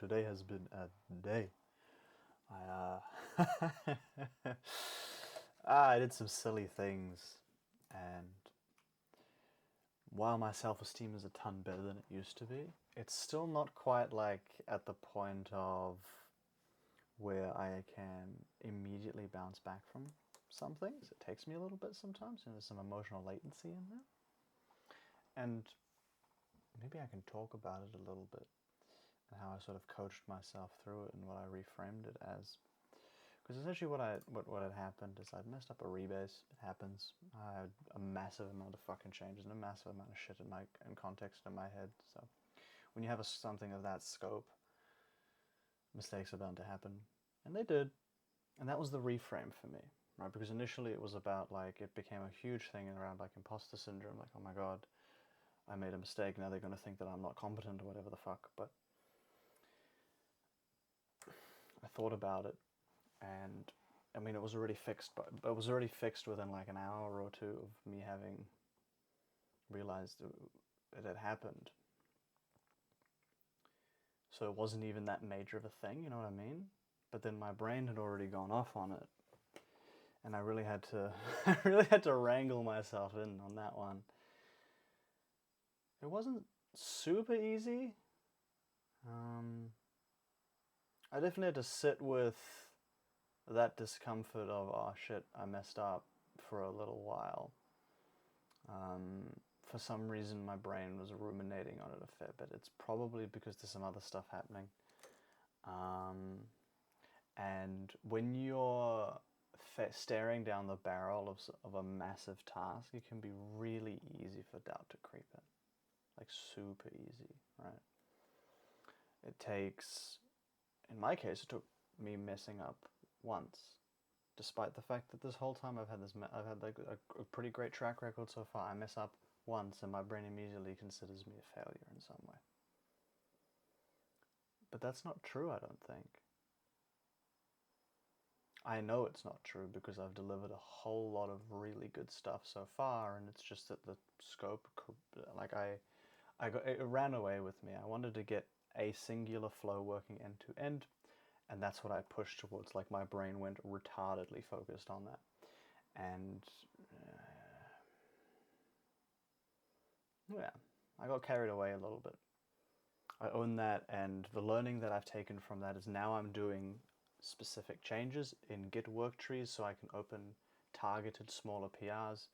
today has been a day. I did some silly things, and while my self-esteem is a ton better than it used to be, it's still not quite like at the point of where I can immediately bounce back from some things. It takes me a little bit sometimes, and there's some emotional latency in there. And maybe I can talk about it a little bit and how I sort of coached myself through it and what I reframed it as. Because essentially what had happened is I'd messed up a rebase. It happens. I had a massive amount of fucking changes and a massive amount of shit in context in my head. So when you have something of that scope, mistakes are bound to happen. And they did. And that was the reframe for me, right? Because initially it was about like, it became a huge thing around like imposter syndrome. Like, oh my God, I made a mistake. Now they're going to think that I'm not competent or whatever the fuck. But I thought about it, and I mean, it was already fixed, but it was already fixed within like an hour or two of me having realized it had happened. So it wasn't even that major of a thing, you know what I mean? But then my brain had already gone off on it, and I really had to, I really had to wrangle myself in on that one. It wasn't super easy. I definitely had to sit with that discomfort of, oh shit, I messed up for a little while. For some reason, my brain was ruminating on it a fair bit. It's probably because there's some other stuff happening. And when you're staring down the barrel of a massive task, it can be really easy for doubt to creep in. Like super easy, right? It takes, in my case, it took me messing up once, despite the fact that this whole time I've had like a pretty great track record so far. I mess up once and my brain immediately considers me a failure in some way. But that's not true, I don't think. I know it's not true because I've delivered a whole lot of really good stuff so far, and it's just that the scope, like it ran away with me. I wanted to get a singular flow working end to end, and that's what I pushed towards. Like my brain went retardedly focused on that, and yeah, I got carried away a little bit. I own that, and the learning that I've taken from that is now I'm doing specific changes in Git work trees so I can open targeted smaller PRs.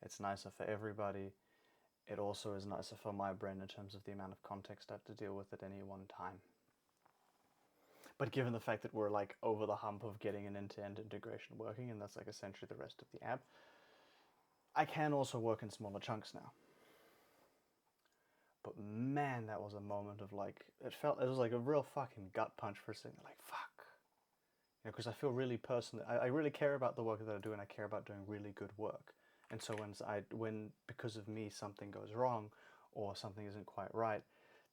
It's nicer for everybody. It also is nicer for my brain in terms of the amount of context I have to deal with at any one time. But given the fact that we're like over the hump of getting an end-to-end integration working, and that's like essentially the rest of the app, I can also work in smaller chunks now. But man, that was a moment of like, it was like a real fucking gut punch for a second. Like, fuck. You know, because I feel really personally, I really care about the work that I do, and I care about doing really good work. And so when because of me something goes wrong or something isn't quite right,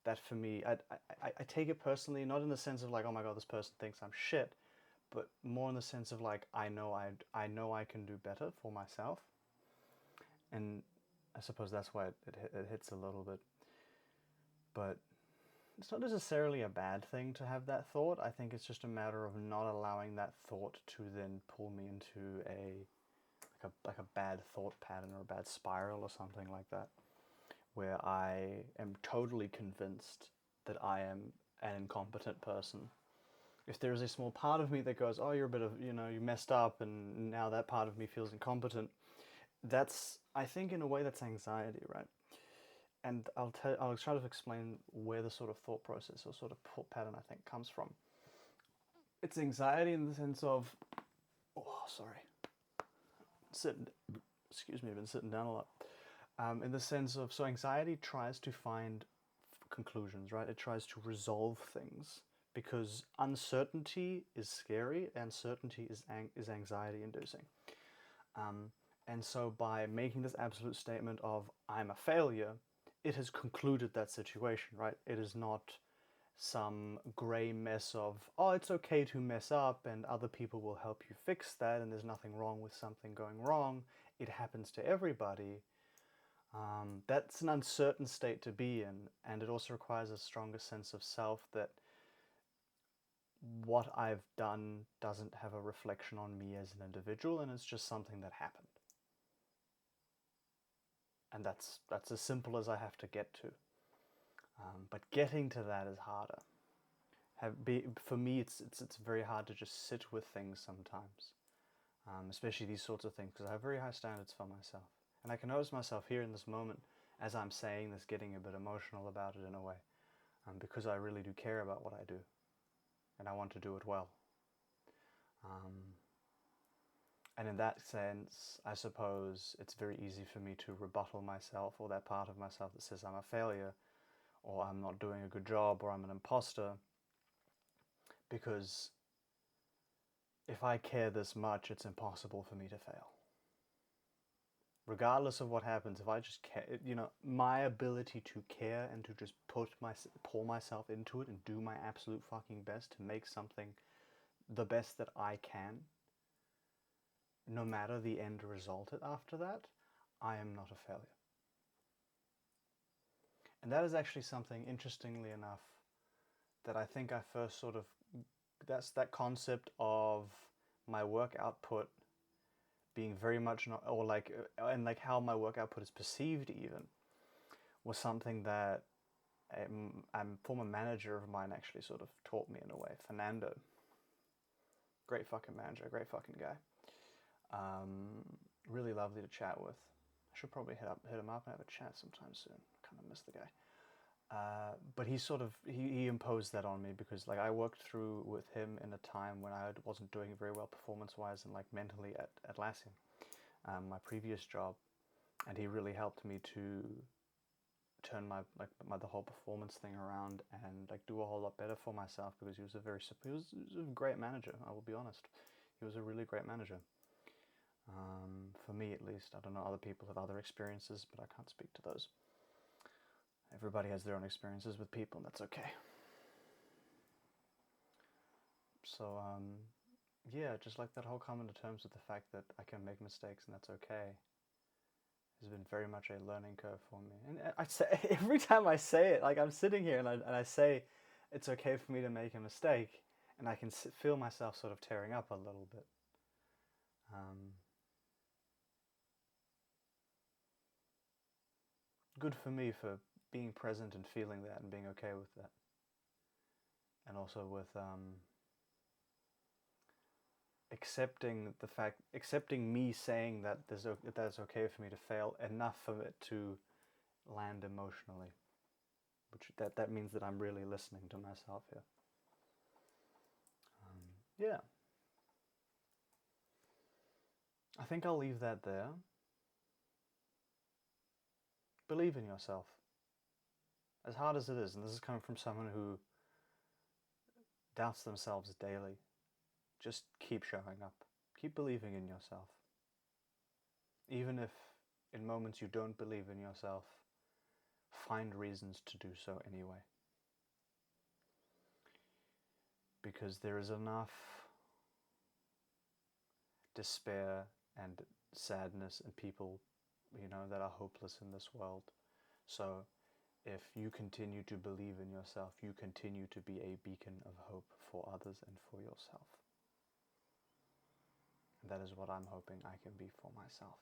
that for me, I take it personally, not in the sense of like, oh my God, this person thinks I'm shit, but more in the sense of like, I know I can do better for myself. And I suppose that's why it hits a little bit. But it's not necessarily a bad thing to have that thought. I think it's just a matter of not allowing that thought to then pull me into like a bad thought pattern or a bad spiral or something like that, where I am totally convinced that I am an incompetent person. If there is a small part of me that goes, oh, you're a bit of, you messed up, and now that part of me feels incompetent, I think in a way that's anxiety, right? And I'll try to explain where the sort of thought process or sort of pattern I think comes from. It's anxiety in the sense of, oh, sorry, excuse me, I've been sitting down a lot. In the sense of, so anxiety tries to find conclusions, right? It tries to resolve things because uncertainty is scary, and certainty is anxiety inducing. And so by making this absolute statement of, I'm a failure, it has concluded that situation, right? It is not some grey mess of, oh, it's okay to mess up and other people will help you fix that and there's nothing wrong with something going wrong. It happens to everybody. That's an uncertain state to be in, and it also requires a stronger sense of self that what I've done doesn't have a reflection on me as an individual, and it's just something that happened. And that's as simple as I have to get to. But getting to that is harder. For me, it's very hard to just sit with things sometimes, especially these sorts of things, because I have very high standards for myself. And I can notice myself here in this moment, as I'm saying this, getting a bit emotional about it in a way, because I really do care about what I do, and I want to do it well. And in that sense, I suppose it's very easy for me to rebuttal myself, or that part of myself that says I'm a failure, or I'm not doing a good job, or I'm an imposter, because if I care this much, it's impossible for me to fail. Regardless of what happens, if I just care, my ability to care and to just pour myself into it and do my absolute fucking best to make something the best that I can, no matter the end result after that, I am not a failure. And that is actually something, interestingly enough, that I think I first sort of, that's that concept of my work output being very much not, or like, and like how my work output is perceived even, was something that a former manager of mine actually sort of taught me in a way. Fernando. Great fucking manager, great fucking guy. Really lovely to chat with. I should probably hit him up and have a chat sometime soon. Kind of miss the guy. But he imposed that on me because like I worked through with him in a time when I wasn't doing very well performance-wise and like mentally at Atlassian, my previous job, and he really helped me to turn my the whole performance thing around and like do a whole lot better for myself, because he was a great manager. I will be honest, he was a really great manager. For me at least. I don't know, other people have other experiences, but I can't speak to those. Everybody has their own experiences with people, and that's okay. So, yeah, just like that whole coming to terms with the fact that I can make mistakes and that's okay has been very much a learning curve for me. And I say, every time I say it, like I'm sitting here and I say it's okay for me to make a mistake, and I can feel myself sort of tearing up a little bit. Good for me for being present and feeling that and being okay with that. And also with accepting me saying that that's okay for me to fail, enough of it to land emotionally. Which that means that I'm really listening to myself here. Yeah. I think I'll leave that there. Believe in yourself. As hard as it is, and this is coming from someone who doubts themselves daily, just keep showing up. Keep believing in yourself. Even if in moments you don't believe in yourself, find reasons to do so anyway. Because there is enough despair and sadness and people, that are hopeless in this world. So if you continue to believe in yourself, you continue to be a beacon of hope for others and for yourself. And that is what I'm hoping I can be for myself.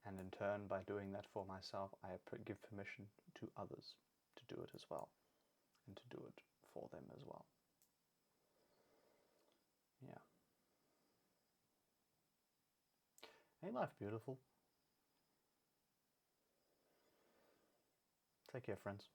And in turn, by doing that for myself, I give permission to others to do it as well, and to do it for them as well. Yeah. Ain't life beautiful? Take care, friends.